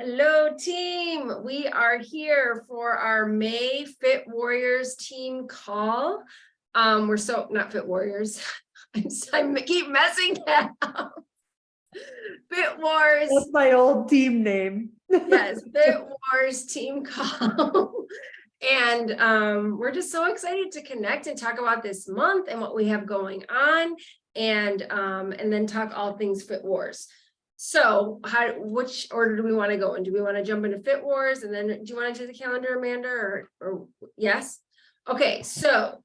Hello, team. We are here for our May Fit Warriors team call. We're not Fit Warriors. I keep messing that up. Fit Wars. That's my old team name. Yes, Fit Wars team call. And we're just so excited to connect and talk about this month and what we have going on, and then talk all things Fit Wars. So which order do we want to go in? Do we want to jump into Fit Wars and then do you want to do the calendar, Amanda, or yes? Okay, so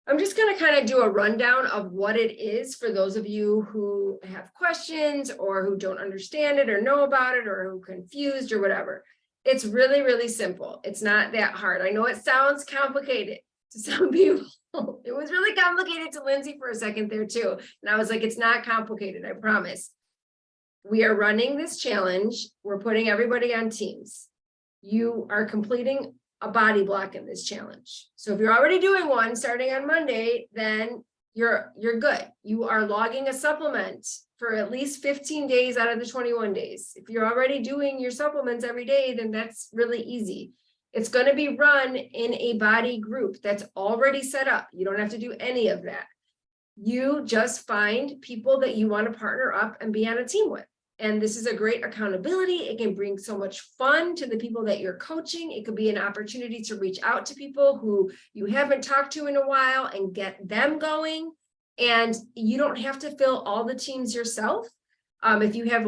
I'm just going to kind of do a rundown of what it is for those of you who have questions or who don't understand it or know about it or who are confused or whatever. It's really, really simple. It's not that hard. I know it sounds complicated to some people. It was really complicated to Lindsay for a second there too. And I was like, it's not complicated, I promise. We are running this challenge. We're putting everybody on teams. You are completing a body block in this challenge. So if you're already doing one starting on Monday, then you're good. You are logging a supplement for at least 15 days out of the 21 days. If you're already doing your supplements every day, then that's really easy. It's going to be run in a body group that's already set up. You don't have to do any of that. You just find people that you want to partner up and be on a team with. And this is a great accountability. It can bring so much fun to the people that you're coaching. It could be an opportunity to reach out to people who you haven't talked to in a while and get them going. And you don't have to fill all the teams yourself. If you have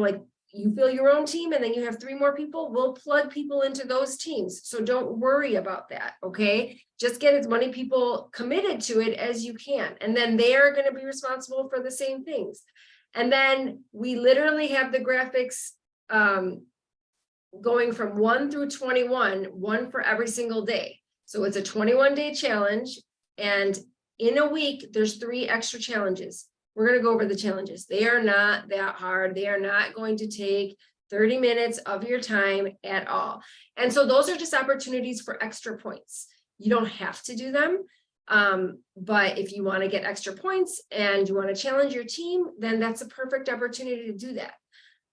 you fill your own team and then you have 3 more people, we'll plug people into those teams. So don't worry about that, okay? Just get as many people committed to it as you can. And then they're going to be responsible for the same things. And then we literally have the graphics going from 1 through 21, one for every single day. So it's a 21-day challenge. And in a week, there's 3 extra challenges. We're going to go over the challenges. They are not that hard. They are not going to take 30 minutes of your time at all. And so those are just opportunities for extra points. You don't have to do them. But if you want to get extra points and you want to challenge your team, then that's a perfect opportunity to do that.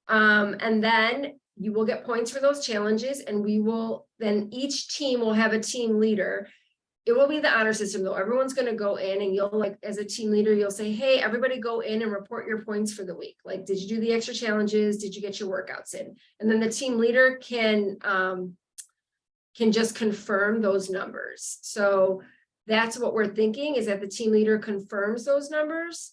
And then you will get points for those challenges, and then each team will have a team leader. It will be the honor system though. Everyone's going to go in and you'll as a team leader, you'll say, hey, everybody go in and report your points for the week. Like, did you do the extra challenges? Did you get your workouts in? And then the team leader can just confirm those numbers. So that's what we're thinking, is that the team leader confirms those numbers.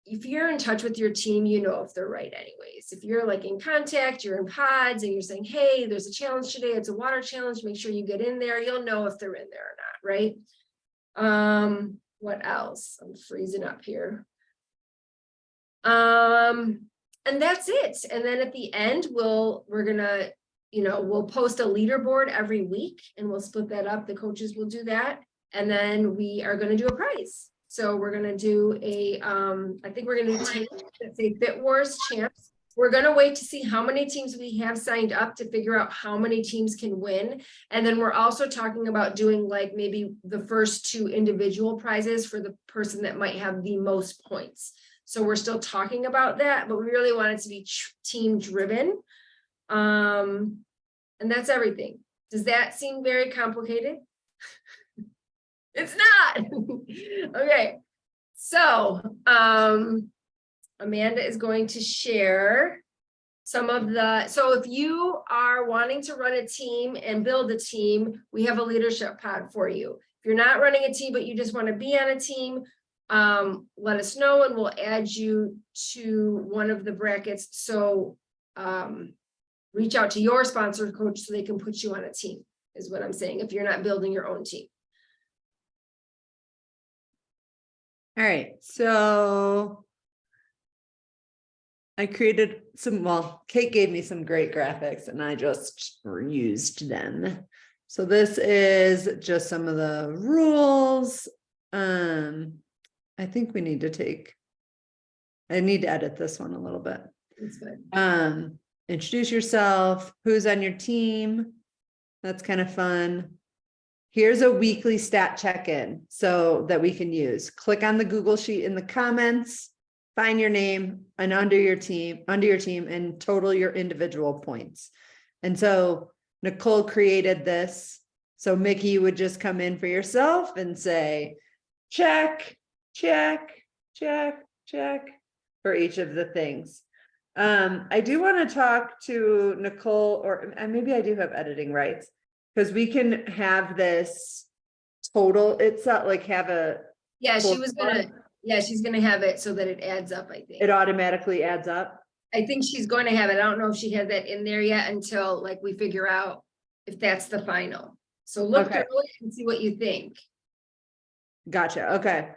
If you're in touch with your team, you know if they're right anyways. If you're in contact, you're in pods and you're saying, hey, there's a challenge today, it's a water challenge, make sure you get in there, you'll know if they're in there or not, right? What else? I'm freezing up here. And that's it. And then at the end, we'll post a leaderboard every week and we'll split that up. The coaches will do that. And then we are going to do a prize. So we're going to do I think we're going to do let's say Fit Wars Champs. We're going to wait to see how many teams we have signed up to figure out how many teams can win. And then we're also talking about doing maybe the first 2 individual prizes for the person that might have the most points. So we're still talking about that, but we really want it to be team driven. And that's everything. Does that seem very complicated? It's not. Okay. So, Amanda is going to share some of so if you are wanting to run a team and build a team, we have a leadership pod for you. If you're not running a team, but you just want to be on a team, let us know and we'll add you to one of the brackets. So, reach out to your sponsor coach so they can put you on a team, is what I'm saying, if you're not building your own team. All right, so I created Kate gave me some great graphics and I just reused them. So this is just some of the rules. I think I need to edit this one a little bit. That's good. Introduce yourself, who's on your team. That's kind of fun. Here's a weekly stat check-in so that we can use. Click on the Google Sheet in the comments, find your name and under your team and total your individual points. And so Nicole created this. So Mickey, you would just come in for yourself and say, check, check, check, check for each of the things. I do want to talk to Nicole, or and maybe I do have editing rights, because we can have this total, it's not like have a, Yeah, Full she's gonna have it so that it adds up, I think. it automatically adds up. I think she's going to have it. I don't know if she has that in there yet until like we figure out if that's the final. So look Okay. through it and see what you think. Gotcha. Okay.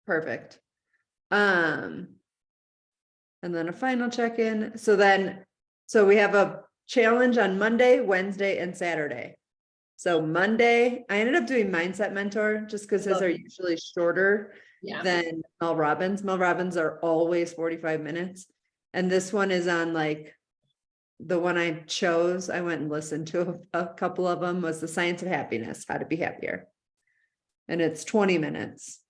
Perfect. And then a final check-in. So we have a challenge on Monday, Wednesday, and Saturday. So Monday, I ended up doing Mindset Mentor just because his are usually shorter Yeah, than Mel Robbins. Mel Robbins are always 45 minutes. And this one is on like, the one I chose, I went and listened to a couple of them, was The Science of Happiness, How to Be Happier. And it's 20 minutes.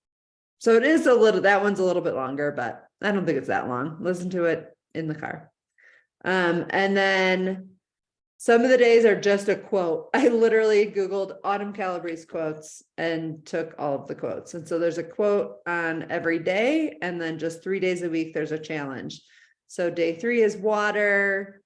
So it is that one's a little bit longer, but I don't think it's that long. Listen to it in the car. And then some of the days are just a quote. I literally Googled Autumn Calabrese quotes and took all of the quotes. And so there's a quote on every day, and then just 3 days a week, there's a challenge. So day 3 is water.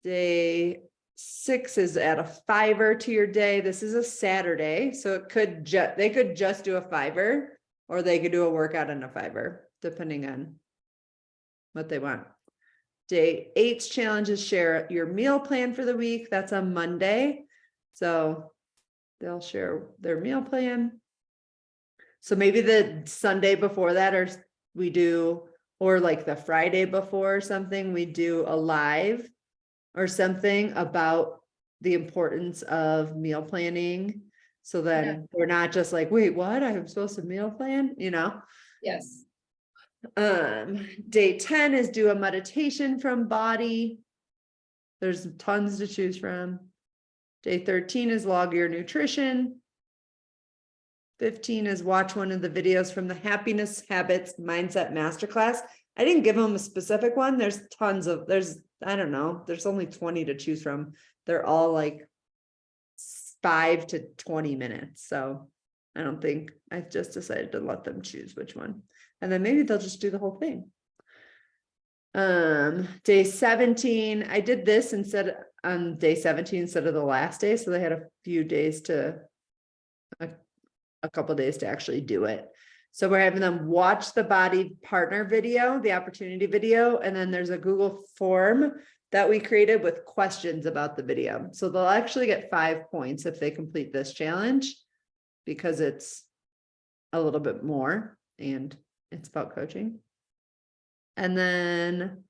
Day 6 is add a $5 to your day. This is a Saturday, so they could just do a $5, or they could do a workout and a $5, depending on what they want. Day 8's challenge is share your meal plan for the week. That's on Monday. So they'll share their meal plan. So maybe the Sunday before that, or like the Friday before or something, we do a live or something about the importance of meal planning. So then we're not just like, wait, what? I'm supposed to meal plan, yes. Day 10 is do a meditation from Body. There's tons to choose from. Day 13 is log your nutrition. 15 is watch one of the videos from the Happiness Habits Mindset Masterclass. I didn't give them a specific one. There's I don't know, there's only 20 to choose from. They're all like 5 to 20 minutes. So I just decided to let them choose which one. And then maybe they'll just do the whole thing. Day 17, I did this on day 17 instead of the last day. So they had a couple days to actually do it. So we're having them watch the Body Partner video, the opportunity video, and then there's a Google form that we created with questions about the video. So they'll actually get 5 points if they complete this challenge, because it's a little bit more and it's about coaching. And then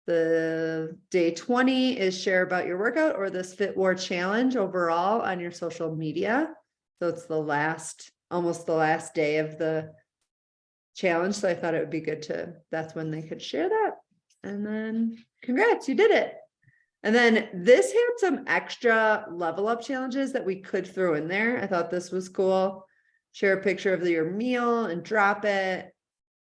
the day 20 is share about your workout or this Fit War challenge overall on your social media. So it's almost the last day of the challenge. So I thought it would be good that's when they could share that. And then congrats, you did it. And then this had some extra level up challenges that we could throw in there. I thought this was cool. Share a picture of your meal and drop it.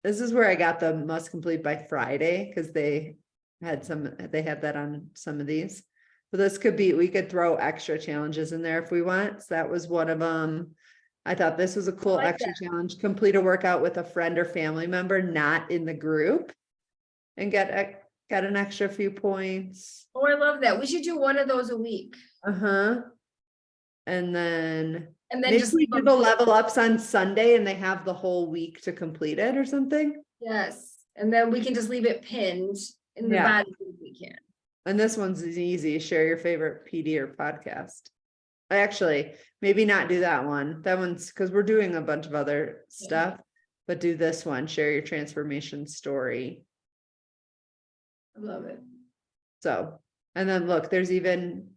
This is where I got the must complete by Friday, because they had that on some of these. But we could throw extra challenges in there if we want. So that was one of them. I thought this was a cool extra challenge. Complete a workout with a friend or family member not in the group and get an extra few points. Oh, I love that. We should do one of those a week. And then maybe just we do the level ups on Sunday and they have the whole week to complete it or something. Yes. And then we can just leave it pinned in the body if we can. And this one's easy. Share your favorite PD or podcast. I actually maybe not do that one. That one's because we're doing a bunch of other stuff, but do this one. Share your transformation story. I love it. So, and then look, there's even.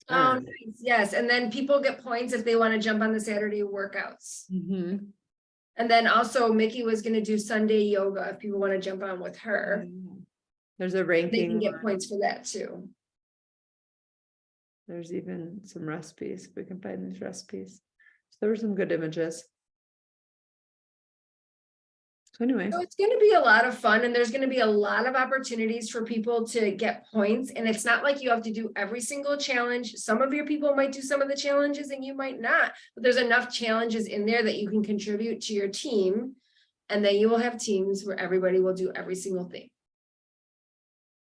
Oh, nice. Yes. And then people get points if they want to jump on the Saturday workouts. And then also Mickey was going to do Sunday yoga if people want to jump on with her. There's a ranking. They can get points for that too. There's even some recipes. We can find these recipes. So there were some good images. So anyway, So it's gonna be a lot of fun, and there's gonna be a lot of opportunities for people to get points, and it's not like you have to do every single challenge. Some of your people might do some of the challenges and you might not, but there's enough challenges in there that you can contribute to your team. And then you will have teams where everybody will do every single thing.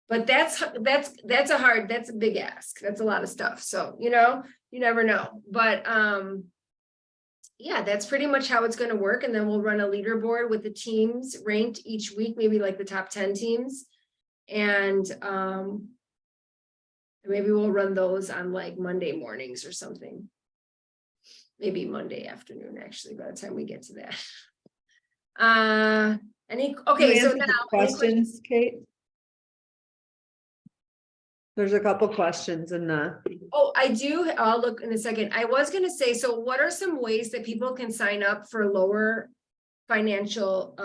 But that's a big ask. That's a lot of stuff. So, you never know. But yeah, that's pretty much how it's going to work. And then we'll run a leaderboard with the teams ranked each week, maybe like the top 10 teams. And maybe we'll run those on like Monday mornings or something. Maybe Monday afternoon, actually, by the time we get to that. Okay, so now questions, Kate? There's a couple questions in the. Oh, I do. I'll look in a second. I was going to say, so what are some ways that people can sign up for lower financial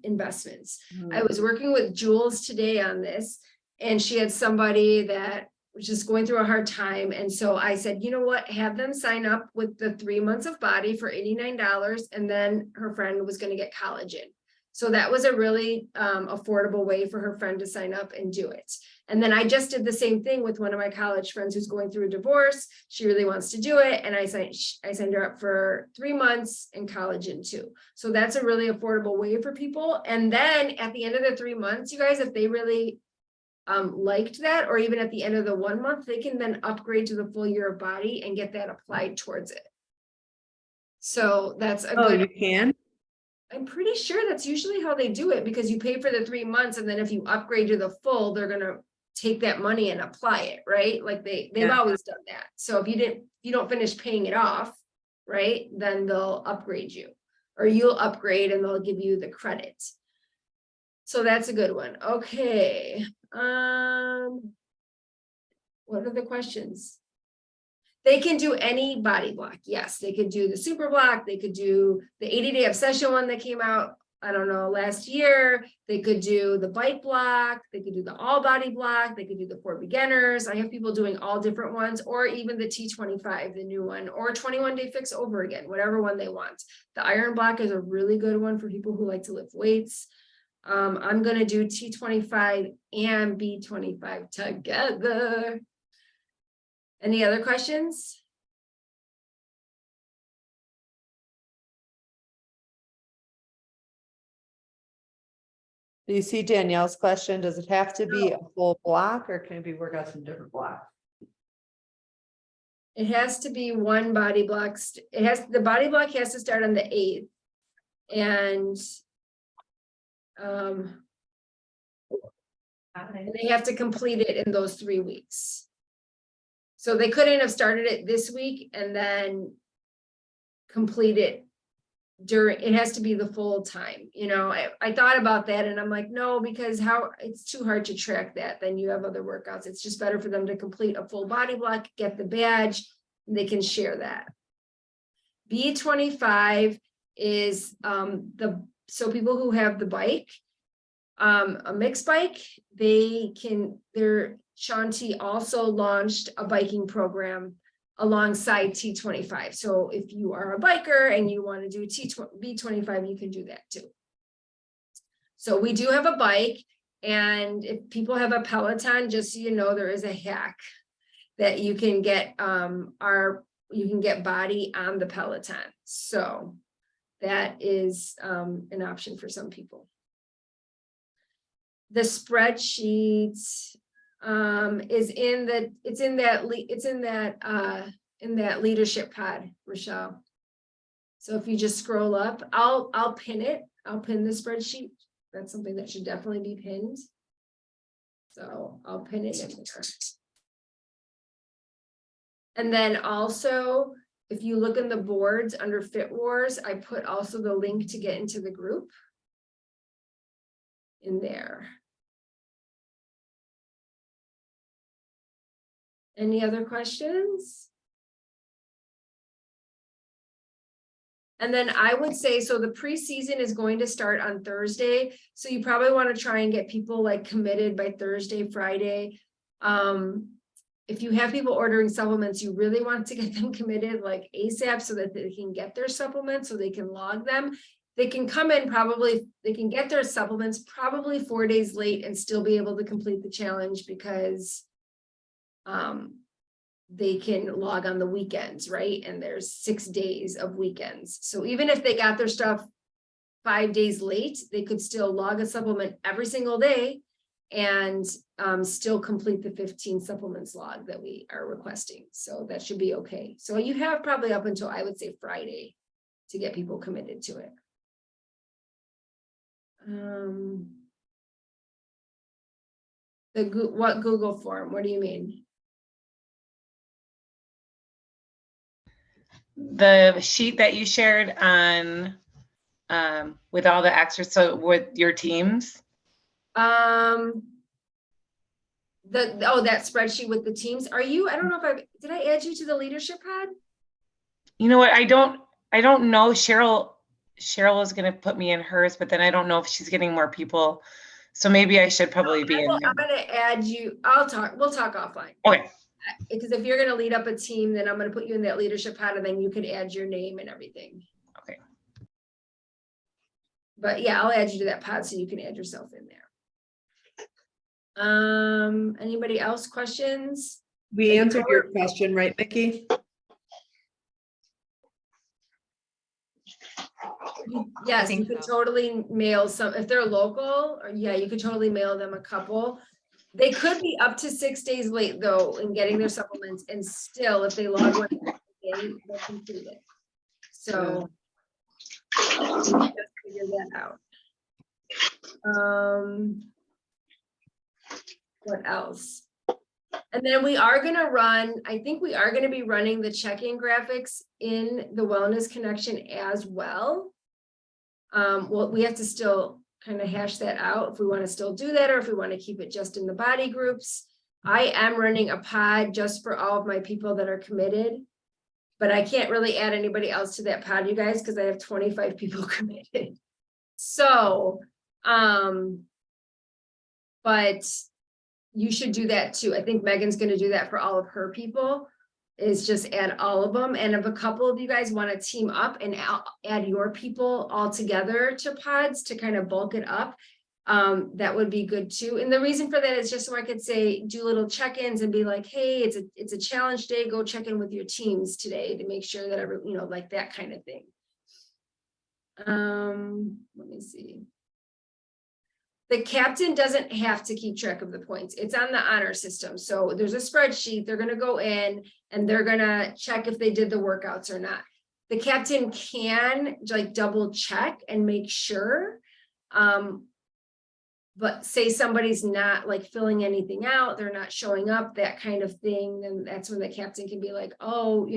investments? I was working with Jules today on this, and she had somebody that was just going through a hard time. And so I said, you know what, have them sign up with the 3 months of Body for $89. And then her friend was going to get college in. So that was a really affordable way for her friend to sign up and do it. And then I just did the same thing with one of my college friends who's going through a divorce. She really wants to do it. And I signed her up for 3 months and college in 2. So that's a really affordable way for people. And then at the end of the 3 months, you guys, if they really liked that, or even at the end of the 1 month, they can then upgrade to the full year of Body and get that applied towards it. So that's a good. You can? I'm pretty sure that's usually how they do it, because you pay for the 3 months, and then if you upgrade to the full, they're gonna take that money and apply it, right? Like they've always done that. So if you don't finish paying it off, right, then they'll upgrade you, or you'll upgrade and they'll give you the credit. So that's a good one. Okay. What are the questions? They can do any body block. Yes, they could do the super block. They could do the 80-day obsession one that came out, I don't know, last year. They could do the bike block. They could do the all body block. They could do the 4 beginners. I have people doing all different ones, or even the T25, the new one, or 21-day fix over again, whatever one they want. The iron block is a really good one for people who like to lift weights. I'm going to do T25 and B25 together. Any other questions? Do you see Danielle's question? Does it have to be a full block, or can it be worked out some different blocks? It has to be one body block. The body block has to start on the 8th. And they have to complete it in those 3 weeks. So they couldn't have started it this week and then complete it it has to be the full time. I thought about that, and I'm like, no, because it's too hard to track that. Then you have other workouts. It's just better for them to complete a full body block, get the badge, and they can share that. B25 is so people who have the bike, a mixed bike, Shanti also launched a biking program alongside T25. So if you are a biker and you want to do B25, you can do that too. So we do have a bike, and if people have a Peloton, just so you know, there is a hack that you can get you can get Body on the Peloton. So that is an option for some people. The spreadsheet is in that leadership pod, Rochelle. So if you just scroll up, I'll pin it. I'll pin the spreadsheet. That's something that should definitely be pinned. So I'll pin it in there. And then also, if you look in the boards under Fit Wars, I put also the link to get into the group in there. Any other questions? And then I would say, so the preseason is going to start on Thursday. So you probably want to try and get people like committed by Thursday, Friday. If you have people ordering supplements, you really want to get them committed like ASAP so that they can get their supplements, so they can log them. they can come in probably, they can get their supplements probably 4 days late and still be able to complete the challenge because they can log on the weekends, right? And there's 6 days of weekends. So even if they got their stuff 5 days late, they could still log a supplement every single day and still complete the 15 supplements log that we are requesting. So that should be okay. So you have probably up until, I would say, Friday to get people committed to it. What Google form? What do you mean? The sheet that you shared on with all the extras, so with your teams. That spreadsheet with the teams. Are you, I don't know if did I add you to the leadership pod? You know what, I don't know. Cheryl is going to put me in hers, but then I don't know if she's getting more people. So maybe I should probably be in there. I'm going to add you. We'll talk offline. Okay. Because if you're going to lead up a team, then I'm going to put you in that leadership pod and then you can add your name and everything. Okay. But yeah, I'll add you to that pod so you can add yourself in there. Anybody else questions? We answered your question, right, Mickey? Yes, you could totally mail some, if they're local, or yeah, you could totally mail them a couple. They could be up to 6 days late though in getting their supplements, and still, if they log one, they'll complete it. So just figure that out. What else? And then we are going to run, I think we are going to be running the check-in graphics in the Wellness Connection as well. Well, we have to still kind of hash that out if we want to still do that or if we want to keep it just in the body groups. I am running a pod just for all of my people that are committed, but I can't really add anybody else to that pod, you guys, because I have 25 people committed. So, but you should do that too. I think Megan's going to do that for all of her people, is just add all of them. And if a couple of you guys want to team up and add your people all together to pods to kind of bulk it up, that would be good too. And the reason for that is just so I could say, do little check-ins and be like, hey, it's a challenge day. Go check in with your teams today to make sure that like that kind of thing. Let me see. The captain doesn't have to keep track of the points. It's on the honor system. So there's a spreadsheet. They're going to go in and they're going to check if they did the workouts or not. The captain can like double check and make sure. But say somebody's not like filling anything out, they're not showing up, that kind of thing. Then that's when the captain can be like, oh,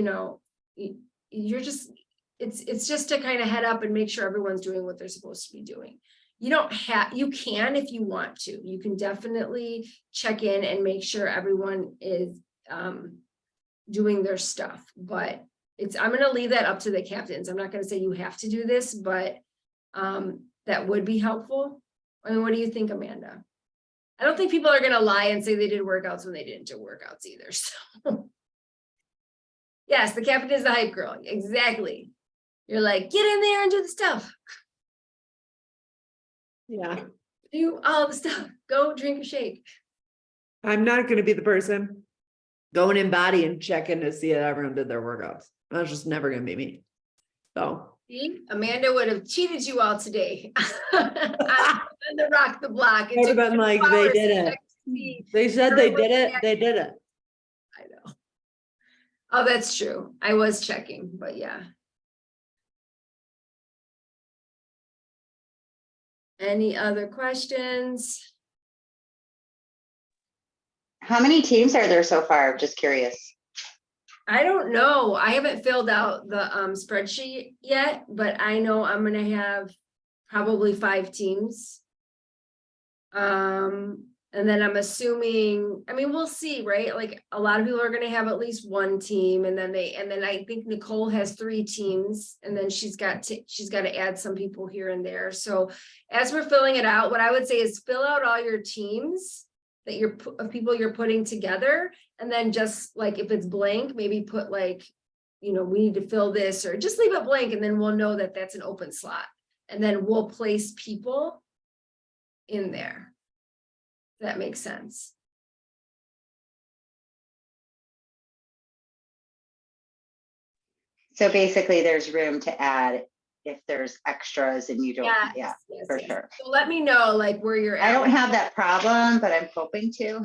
you're just, it's just to kind of head up and make sure everyone's doing what they're supposed to be doing. You can if you want to. You can definitely check in and make sure everyone is doing their stuff. But I'm going to leave that up to the captains. I'm not going to say you have to do this, but that would be helpful. I mean, what do you think, Amanda? I don't think people are going to lie and say they did workouts when they didn't do workouts either. So yes, the captain is the hype girl. Exactly. You're like, get in there and do the stuff. Yeah. Do all the stuff. Go drink a shake. I'm not going to be the person going in body and checking to see if everyone did their workouts. That's just never going to be me. So see, Amanda would have cheated you all today on the Rock the Block. It would have been like, they did it. They said they did it. They did it. I know. Oh, that's true. I was checking, but yeah. Any other questions? How many teams are there so far? Just curious. I don't know. I haven't filled out the spreadsheet yet, but I know I'm going to have probably 5 teams. And then I'm assuming, I mean, we'll see, right? Like a lot of people are going to have at least 1 team, and then I think Nicole has 3 teams, and then she's got to add some people here and there. So as we're filling it out, what I would say is fill out all your teams that of people you're putting together, and then just like if it's blank, maybe put like, we need to fill this, or just leave it blank, and then we'll know that that's an open slot. and then we'll place people in there. That makes sense. So basically there's room to add if there's extras and you don't, yeah, Yes, for yes. sure. So let me know like where you're at. I don't have that problem, but I'm hoping to.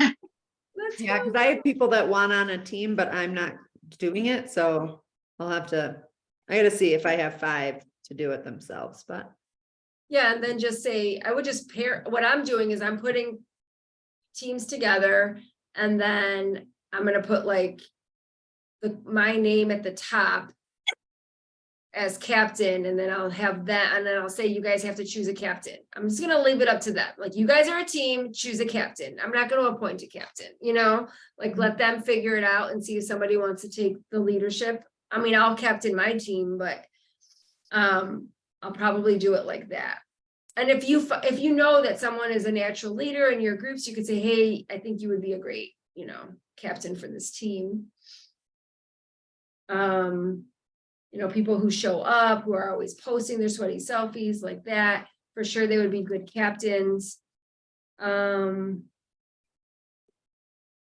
Let's Yeah, go. because I have people that want on a team, but I'm not doing it, so I'll have to, I gotta see if I have 5 to do it themselves, but. Yeah, and then just say, I would just pair, what I'm doing is I'm putting teams together and then I'm gonna put like my name at the top as captain, and then I'll have that, and then I'll say, you guys have to choose a captain. I'm just gonna leave it up to them. Like, you guys are a team, choose a captain. I'm not gonna appoint a captain, like let them figure it out and see if somebody wants to take the leadership. I mean, I'll captain my team, but I'll probably do it like that. And if you know that someone is a natural leader in your groups, you could say, hey, I think you would be a great, captain for this team. People who show up, who are always posting their sweaty selfies like that, for sure they would be good captains.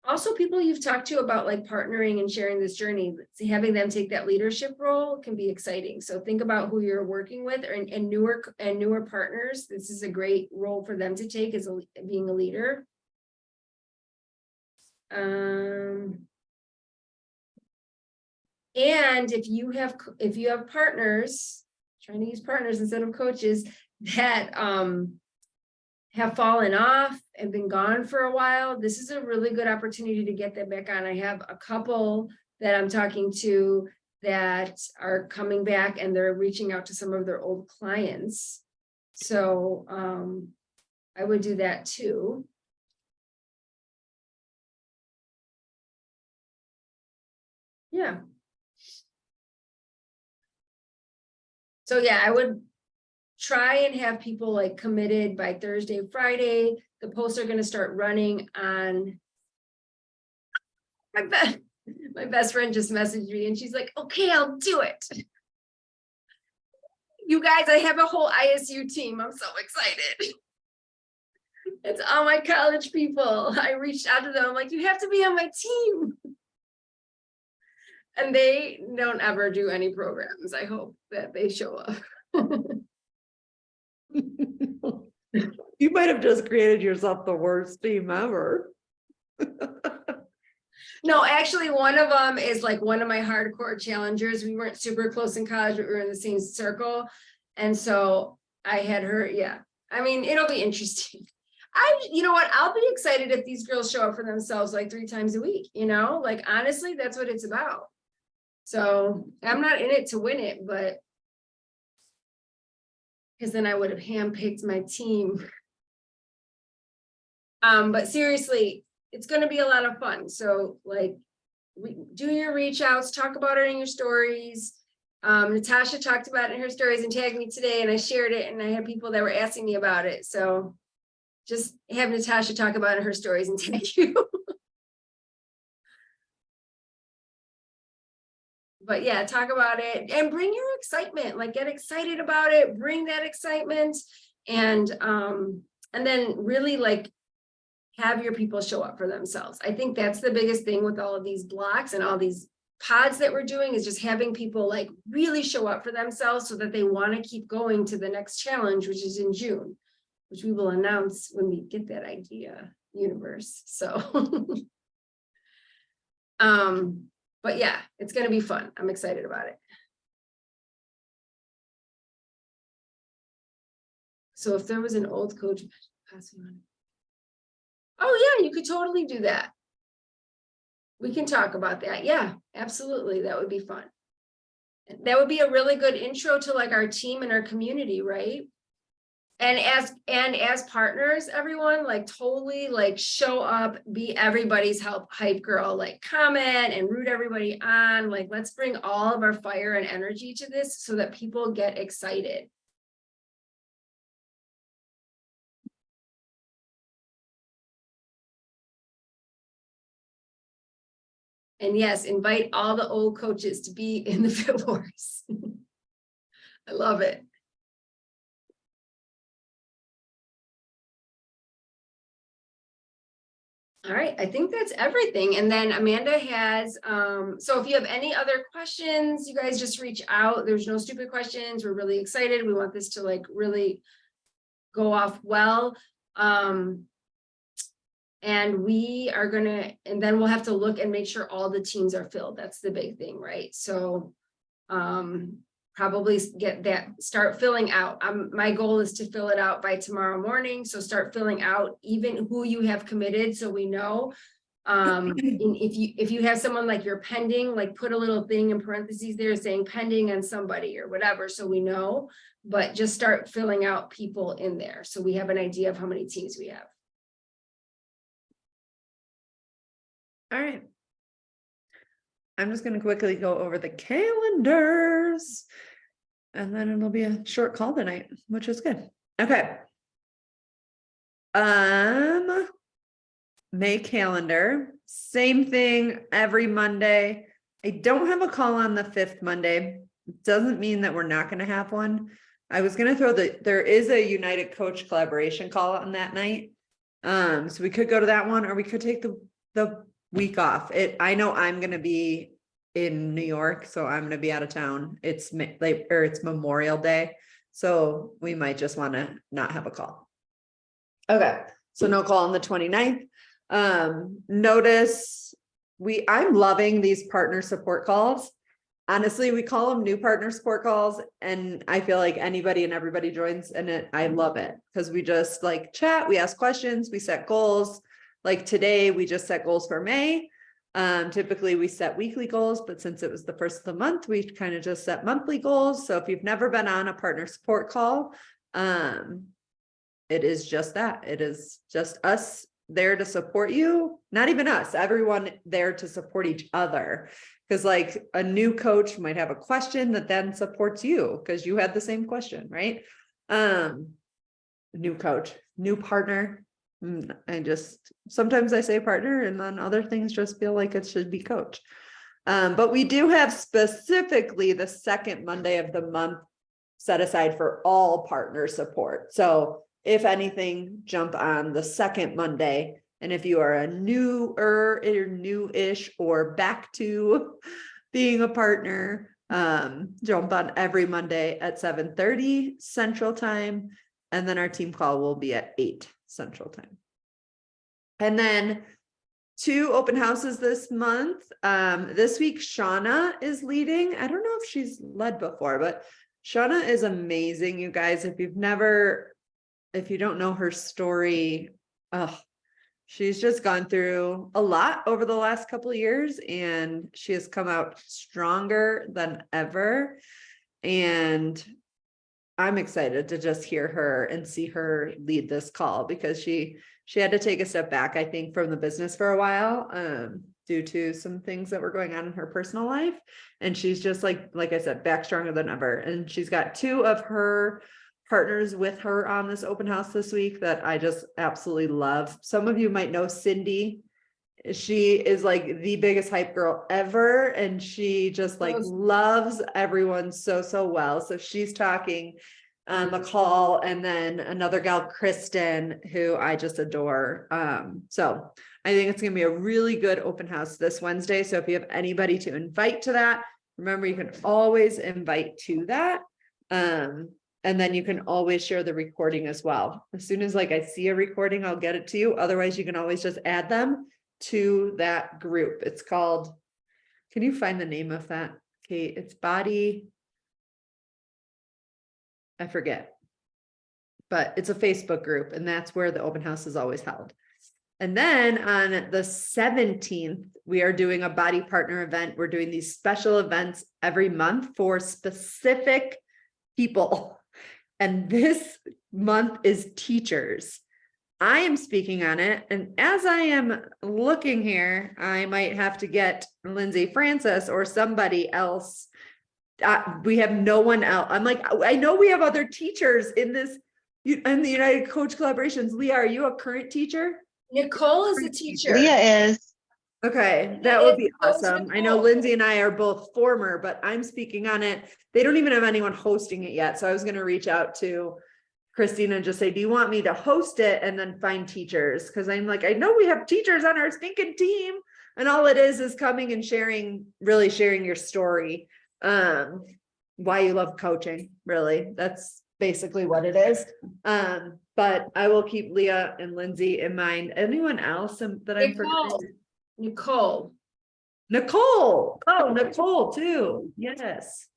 Also people you've talked to about like partnering and sharing this journey, having them take that leadership role can be exciting. So think about who you're working with and newer partners. This is a great role for them to take as being a leader. And if you have partners, trying to use partners instead of coaches, that have fallen off and been gone for a while, this is a really good opportunity to get them back on. I have a couple that I'm talking to that are coming back and they're reaching out to some of their old clients. So I would do that too. Yeah. So yeah, I would try and have people like committed by Thursday, Friday. The posts are going to start running on. My best friend just messaged me and she's like, okay, I'll do it. You guys, I have a whole ISU team. I'm so excited. It's all my college people. I reached out to them. I'm like, you have to be on my team. And they don't ever do any programs. I hope that they show up. You might have just created yourself the worst team ever. No, actually, one of them is like one of my hardcore challengers. We weren't super close in college, but we were in the same circle. And so I had her, yeah. I mean, it'll be interesting. You know what? I'll be excited if these girls show up for themselves like 3 times a week, like honestly, that's what it's about. So I'm not in it to win it, but because then I would have handpicked my team. But seriously, it's going to be a lot of fun. So like, do your reach outs, talk about it in your stories. Natasha talked about it in her stories and tagged me today, and I shared it, and I had people that were asking me about it. So just have Natasha talk about it in her stories and tag you. But yeah, talk about it and bring your excitement, like get excited about it, bring that excitement, and then really like have your people show up for themselves. I think that's the biggest thing with all of these blocks and all these pods that we're doing, is just having people like really show up for themselves so that they want to keep going to the next challenge, which is in June, which we will announce when we get that idea universe. So but yeah, it's going to be fun. I'm excited about it. So if there was an old coach passing on. Oh yeah, you could totally do that. We can talk about that. Yeah, absolutely. That would be fun. That would be a really good intro to like our team and our community, right? And as partners, everyone, like totally like show up, be everybody's hype girl, like comment and root everybody on. Like, let's bring all of our fire and energy to this so that people get excited. And yes, invite all the old coaches to be in the Fit Wars. I love it. All right, I think that's everything. And then Amanda has, so if you have any other questions, you guys just reach out. There's no stupid questions. We're really excited. We want this to like really go off well. And we are gonna, and then we'll have to look and make sure all the teams are filled. That's the big thing, right? So probably get that, start filling out. My goal is to fill it out by tomorrow morning. So start filling out even who you have committed, so we know. And if you have someone like you're pending, like put a little thing in parentheses there saying pending on somebody or whatever, so we know. But just start filling out people in there, so we have an idea of how many teams we have. All right. I'm just going to quickly go over the calendars and then it'll be a short call tonight, which is good. Okay. May calendar, same thing every Monday. I don't have a call on the 5th Monday. Doesn't mean that we're not going to have one. I was going to throw there is a United Coach collaboration call on that night. So we could go to that one, or we could take the week off. I know I'm going to be in New York, so I'm going to be out of town. It's Memorial Day. So we might just want to not have a call. Okay. So no call on the 29th. Notice I'm loving these partner support calls. Honestly, we call them new partner support calls, and I feel like anybody and everybody joins, and I love it because we just like chat, we ask questions, we set goals. Like today, we just set goals for May. Typically we set weekly goals, but since it was the first of the month, we kind of just set monthly goals. So if you've never been on a partner support call, it is just that. It is just us there to support you. Not even us, everyone there to support each other. Because like a new coach might have a question that then supports you because you had the same question, right? New coach, new partner. Sometimes I say partner and then other things just feel like it should be coach. But we do have specifically the second Monday of the month set aside for all partner support. So if anything, jump on the second Monday. And if you are a newer or new-ish or back to being a partner, jump on every Monday at 7:30 Central Time. And then our team call will be at 8 Central Time. And then 2 open houses this month. This week, Shauna is leading. I don't know if she's led before, but Shauna is amazing, you guys. If you don't know her story, she's just gone through a lot over the last couple of years, and she has come out stronger than ever. And I'm excited to just hear her and see her lead this call, because she had to take a step back, I think, from the business for a while, due to some things that were going on in her personal life. And she's just like I said, back stronger than ever. And she's got 2 of her partners with her on this open house this week that I just absolutely love. Some of you might know Cindy. She is like the biggest hype girl ever, and she just like loves everyone so well. So she's talking on the call, and then another gal, Kristen, who I just adore. So I think it's gonna be a really good open house this Wednesday. So if you have anybody to invite to that, remember you can always invite to that. And then you can always share the recording as well. As soon as I see a recording, I'll get it to you. Otherwise, you can always just add them to that group. It's called, can you find the name of that, Kate? It's Body, I forget, but it's a Facebook group, and that's where the open house is always held. And then on the 17th, we are doing a body partner event. We're doing these special events every month for specific people. And this month is teachers. I am speaking on it. And as I am looking here, I might have to get Lindsay Francis or somebody else. We have no one else. I'm like, I know we have other teachers in this, in the United Coach Collaborations. Leah, are you a current teacher? Nicole is a teacher. Leah is. Okay, that would be awesome. I know Lindsay and I are both former, but I'm speaking on it. They don't even have anyone hosting it yet. So I was going to reach out to Christina and just say, do you want me to host it and then find teachers? Because I'm like, I know we have teachers on our stinking team. And all it is coming and sharing, really sharing your story. Why you love coaching, really. That's basically what it is. But I will keep Leah and Lindsay in mind. Anyone else that I'm forgetting? Nicole. Nicole. Oh, Nicole too. Yes.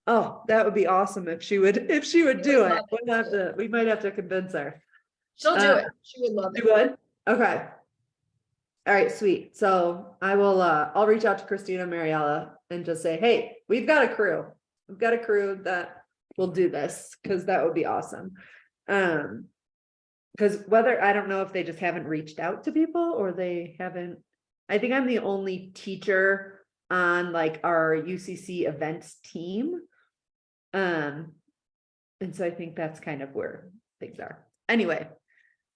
Oh, that would be awesome if she would do it. We might have to convince her. She'll do it. She would love it. You would? Okay. All right, sweet. So I will, I'll reach out to Christina and Mariella and just say, hey, we've got a crew. We've got a crew that will do this, because that would be awesome. Because I don't know if they just haven't reached out to people or they haven't, I think I'm the only teacher on like our UCC events team. And so I think that's kind of where things are. Anyway,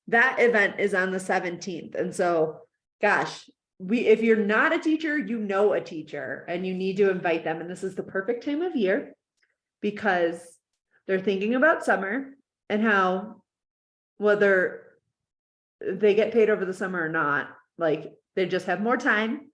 that event is on the 17th. And so, gosh, if you're not a teacher, you know a teacher and you need to invite them. And this is the perfect time of year because they're thinking about summer and how whether they get paid over the summer or not, like they just have more time.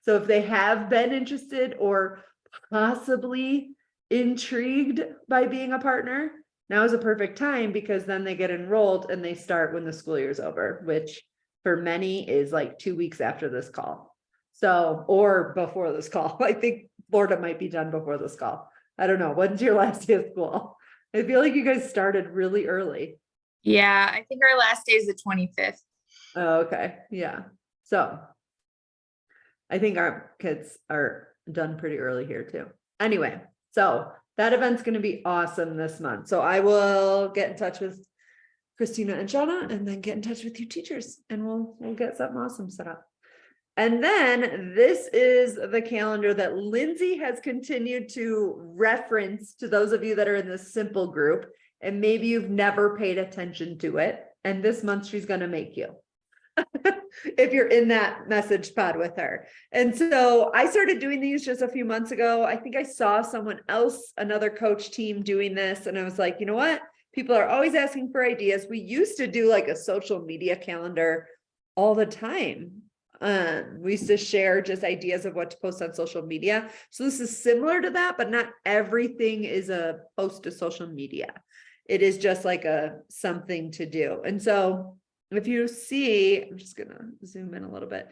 So if they have been interested or possibly intrigued by being a partner, now is a perfect time because then they get enrolled and they start when the school year is over, which for many is like 2 weeks after this call. So, or before this call. I think Florida might be done before this call. I don't know. When's your last day of school? I feel like you guys started really early. Yeah, I think our last day is the 25th. Oh, okay. Yeah. So I think our kids are done pretty early here too. Anyway, so that event's going to be awesome this month. So I will get in touch with Christina and Shauna and then get in touch with you teachers and we'll get something awesome set up. And then this is the calendar that Lindsay has continued to reference to those of you that are in the simple group, and maybe you've never paid attention to it. And this month she's going to make you. If you're in that message pod with her. And so I started doing these just a few months ago. I think I saw someone else, another coach team doing this. And I was like, you know what? People are always asking for ideas. We used to do like a social media calendar all the time. We used to share just ideas of what to post on social media. So this is similar to that, but not everything is a post to social media. It is just like something to do. And so if you see, I'm just going to zoom in a little bit.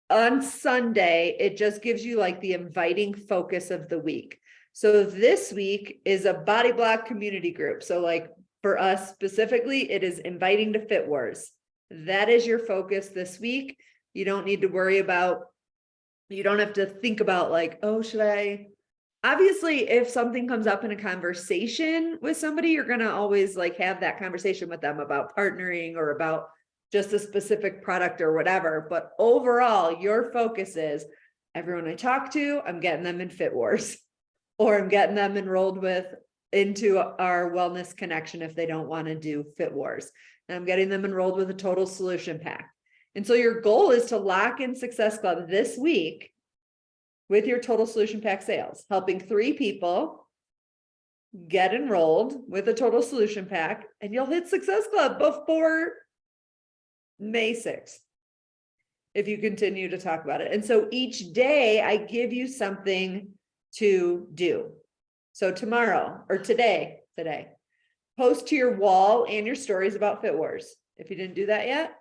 On Sunday, it just gives you like the inviting focus of the week. So this week is a Body Block community group. So like for us specifically, it is inviting to Fit Wars. That is your focus this week. You don't need to worry about, you don't have to think about like, oh, should I? Obviously, if something comes up in a conversation with somebody, you're going to always like have that conversation with them about partnering or about just a specific product or whatever. But overall, your focus is everyone I talk to, I'm getting them in Fit Wars, or I'm getting them enrolled into our Wellness Connection if they don't want to do Fit Wars. And I'm getting them enrolled with a Total Solution Pack. And so your goal is to lock in Success Club this week with your Total Solution Pack sales, helping 3 people get enrolled with a Total Solution Pack, and you'll hit Success Club before May 6th, if you continue to talk about it. And so each day I give you something to do. So tomorrow or today, post to your wall and your stories about Fit Wars. If you didn't do that yet,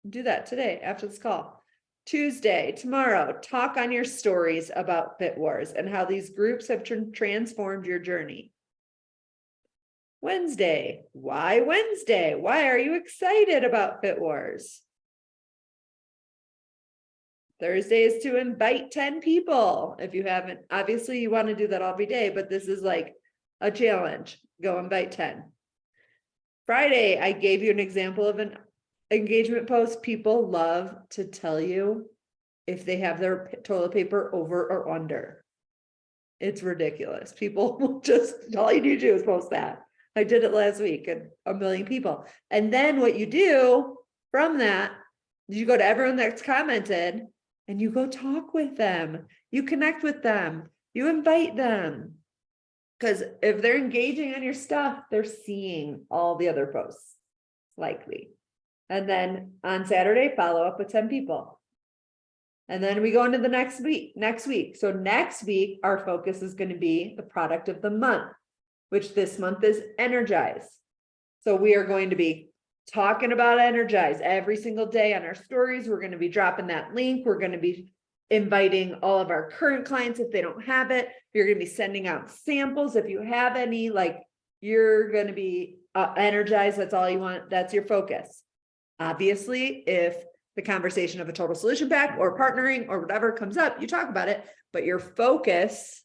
do that today after this call. Tuesday, tomorrow, talk on your stories about Fit Wars and how these groups have transformed your journey. Wednesday, why Wednesday? Why are you excited about Fit Wars? Thursday is to invite 10 people. If you haven't, obviously you want to do that every day, but this is like a challenge. Go invite 10. Friday, I gave you an example of an engagement post. People love to tell you if they have their toilet paper over or under. It's ridiculous. People will just, all you need to do is post that. I did it last week and 1 million people. And then what you do from that, you go to everyone that's commented and you go talk with them. You connect with them. You invite them. Because if they're engaging on your stuff, they're seeing all the other posts, likely. And then on Saturday, follow up with 10 people. And then we go into the next week. So next week, our focus is going to be the product of the month, which this month is Energize. So we are going to be talking about Energize every single day on our stories. We're going to be dropping that link. We're going to be inviting all of our current clients if they don't have it. You're going to be sending out samples if you have any, like you're going to be energized. That's all you want. That's your focus. Obviously, if the conversation of a total solution pack or partnering or whatever comes up, you talk about it, but your focus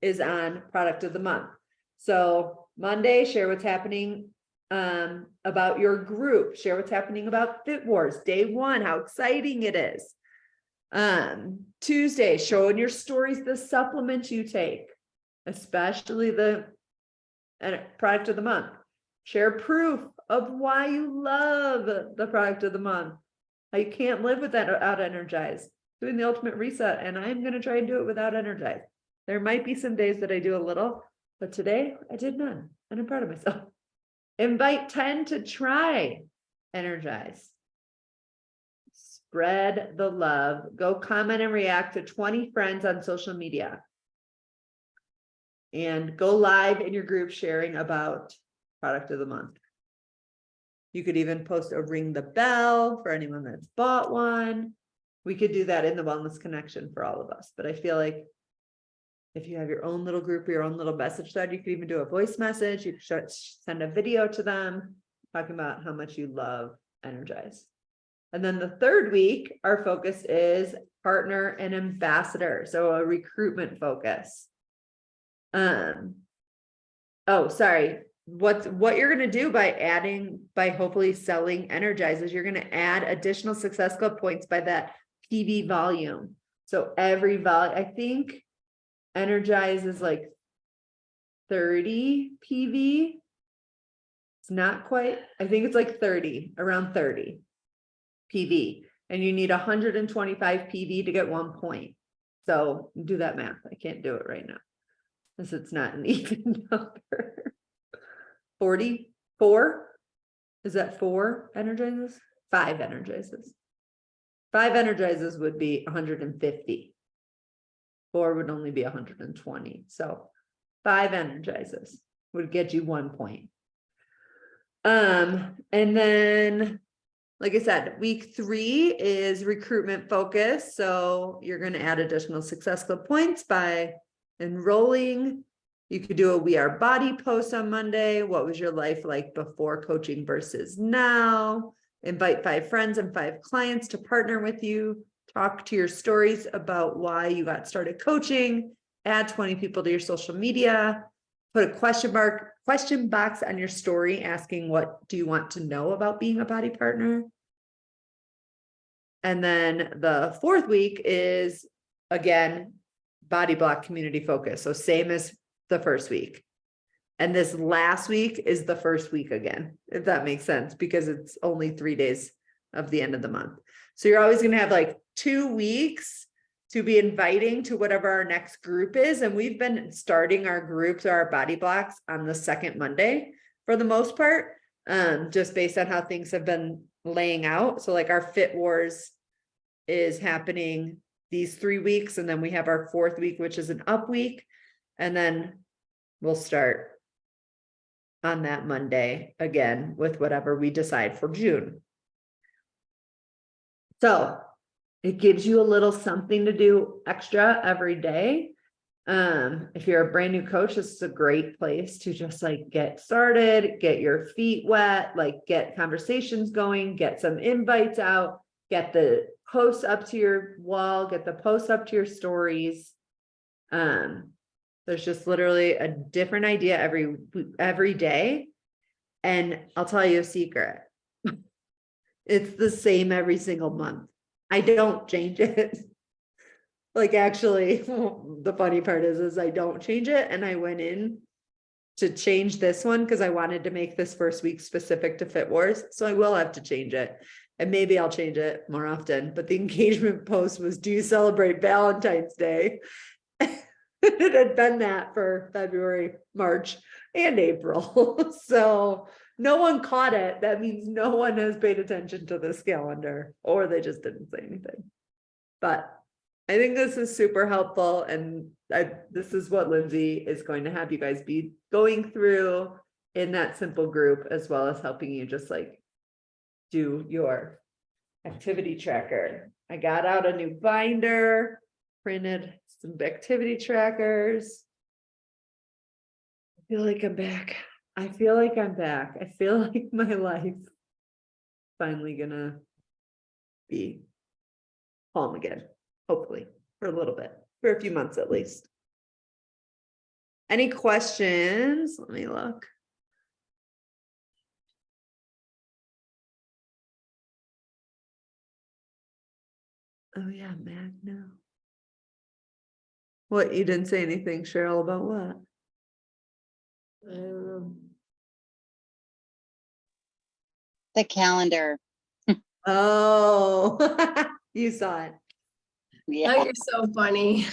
is on product of the month. So Monday, share what's happening about your group, share what's happening about Fit Wars, day one, how exciting it is. Tuesday, show in your stories the supplements you take, especially the product of the month. Share proof of why you love the product of the month. How you can't live without Energize. Doing the ultimate reset, and I'm going to try and do it without Energize. There might be some days that I do a little, but today I did none, and I'm proud of myself. Invite 10 to try Energize. Spread the love. Go comment and react to 20 friends on social media. And go live in your group sharing about product of the month. You could even post a ring the bell for anyone that's bought one. We could do that in the Wellness Connection for all of us. But I feel like if you have your own little group or your own little message thread, you could even do a voice message. You could send a video to them talking about how much you love Energize. And then the third week, our focus is partner and ambassador. So a recruitment focus. Oh, sorry. What you're going to do by hopefully selling Energize is you're going to add additional Success Club points by that PV volume. So every volume, I think Energize is like 30 PV. It's not quite, I think it's like 30, around 30 PV. And you need 125 PV to get 1 point. So do that math. I can't do it right now, because it's not an even number. 44? Is that 4 Energizes? 5 Energizes. 5 Energizes would be 150. 4 would only be 120. So 5 Energizes would get you 1 point. And then, like I said, week 3 is recruitment focus. So you're going to add additional Success Club points by enrolling. You could do a We Are Body post on Monday. What was your life like before coaching versus now? Invite 5 friends and 5 clients to partner with you. Talk to your stories about why you got started coaching. Add 20 people to your social media. Put a question box on your story asking, what do you want to know about being a body partner? And then the 4th week is, again, Body Block community focus. So same as the first week. And this last week is the first week again, if that makes sense, because it's only 3 days of the end of the month. So you're always going to have like 2 weeks to be inviting to whatever our next group is. And we've been starting our groups or our body blocks on the 2nd Monday for the most part, just based on how things have been laying out. So like our Fit Wars is happening these 3 weeks. And then we have our 4th week, which is an up week. And then we'll start on that Monday again with whatever we decide for June. So it gives you a little something to do extra every day. If you're a brand new coach, this is a great place to just like get started, get your feet wet, like get conversations going, get some invites out, get the posts up to your wall, get the posts up to your stories. There's just literally a different idea every day. And I'll tell you a secret. It's the same every single month. I don't change it. Like actually, the funny part is I don't change it. And I went in to change this one because I wanted to make this first week specific to Fit Wars. So I will have to change it. And maybe I'll change it more often. But the engagement post was, do you celebrate Valentine's Day? It had been that for February, March, and April. So no one caught it. That means no one has paid attention to this calendar, or they just didn't say anything. But I think this is super helpful, and this is what Lindsay is going to have you guys be going through in that simple group, as well as helping you just like do your activity tracker. I got out a new binder, printed some activity trackers. I feel like I'm back. I feel like I'm back. I feel like my life finally gonna be calm again, hopefully, for a little bit, for a few months at least. Any questions? Let me look. Oh yeah, Magno. What, you didn't say anything, Cheryl, about what? I don't know. The calendar. Oh, you saw it. Oh, Yeah, you're so funny.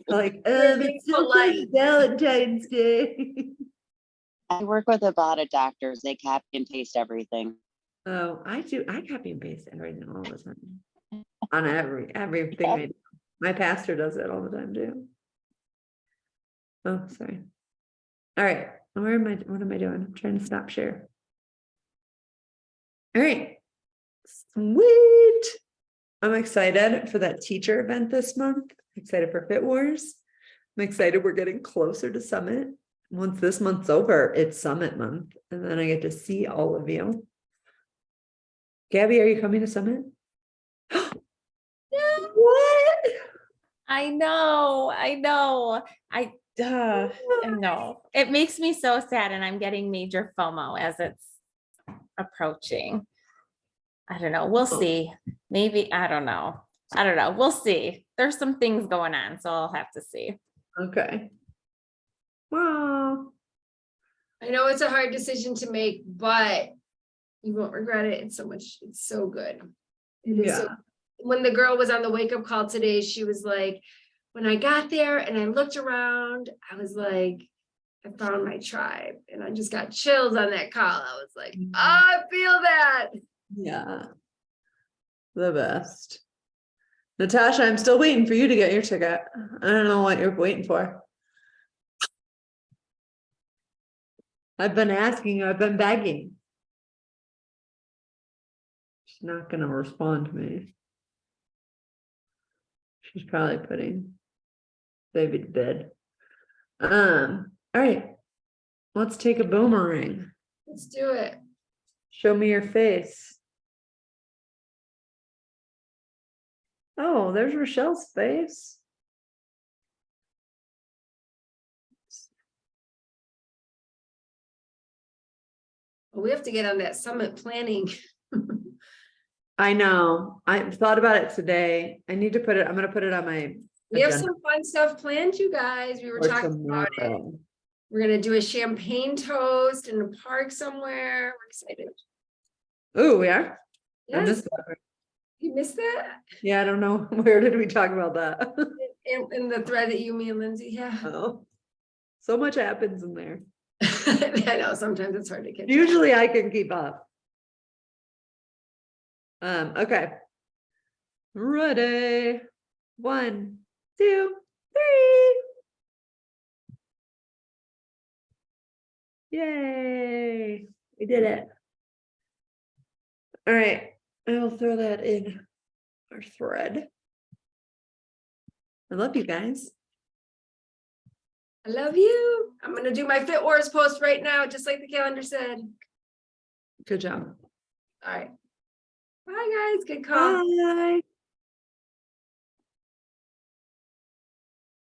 Like, You're being it's still polite. Valentine's Day. I work with a lot of doctors. They copy and paste everything. Oh, I do. I copy and paste everything all the time. On everything I do. My pastor does it all the time too. Oh, sorry. All right. What am I doing? I'm trying to stop share. All right. Sweet. I'm excited for that teacher event this month. Excited for Fit Wars. I'm excited we're getting closer to Summit. Once this month's over, it's Summit month. And then I get to see all of you. Gabby, are you coming to Summit? What? I know. I know. It makes me so sad, and I'm getting major FOMO as it's approaching. I don't know. We'll see. Maybe, I don't know. We'll see. There's some things going on, so I'll have to see. Okay. Well, I know it's a hard decision to make, but you won't regret it. It's so good. It is so, yeah. when the girl was on the wake up call today, she was like, when I got there and I looked around, I was like, I found my tribe, and I just got chills on that call. I was like, Mhm. I feel that. Yeah. The best. Natasha, I'm still waiting for you to get your ticket. I don't know what you're waiting for. I've been asking you, I've been begging. She's not gonna respond to me. She's probably putting baby to bed. All right. Let's take a boomerang. Let's do it. Show me your face. Oh, there's Rochelle's face. We have to get on that summit planning. I know. I thought about it today. I need to put it, I'm gonna put it on my We have agenda some fun stuff planned, you guys. We were for talking about it. tomorrow. We're gonna do a champagne toast in a park somewhere. We're excited. Oh, we are? I Yes, missed that. you missed that? Yeah, I don't know. Where did we talk about that? In the thread that you, me and Lindsay, yeah. Oh, so much happens in there. I know, sometimes it's hard to catch. up. Usually I can keep up. Okay. Ready. 1, 2, 3. Yay. We did it. All right. I will throw that in our thread. I love you guys. I love you. I'm gonna do my Fit Wars post right now, just like the calendar said. Good job. All right. Bye, guys. Good call. Bye.